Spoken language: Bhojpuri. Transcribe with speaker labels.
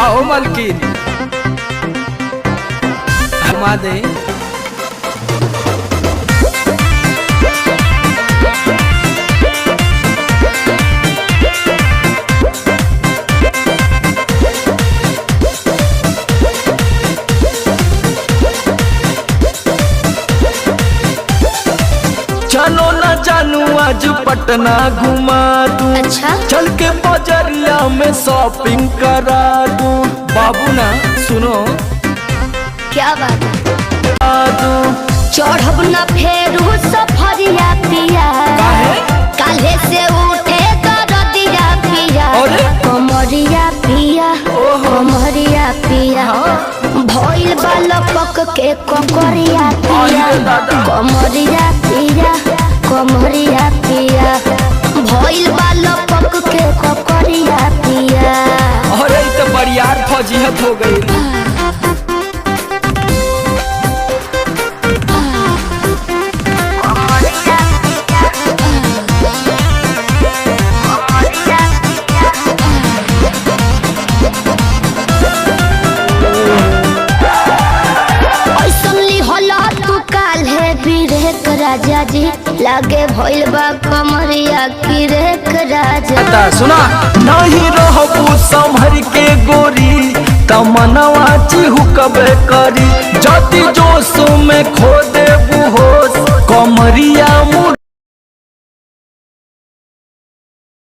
Speaker 1: आओ मलकिन घुमा दे। चलो ना जानू आज पटना घुमा दूं।
Speaker 2: अच्छा?
Speaker 1: चल के बजरिया में शॉपिंग करा दूं। बाबू ना सुनो
Speaker 2: क्या बात
Speaker 1: दूं।
Speaker 2: चढ़ब न फेरू सफरिया पिया
Speaker 1: काहे?
Speaker 2: काले से उठे दरदिया पिया
Speaker 1: अरे?
Speaker 2: कमरिया पिया कमरिया पिया भइल बालपक के ककरिया पिया
Speaker 1: अरे दादा।
Speaker 2: कमरिया पिया कमरिया पिया भइल बालपक के ककरिया पिया।
Speaker 1: अरे तो बरियार फौजियत हो गई। राजा जी लागे भइल बा कमरिया की रेख राजा। सुना नहीं रहबू संभर के गोरी तमनवा चिहुकबे करी जति जोश में खो देबू होश कमरिया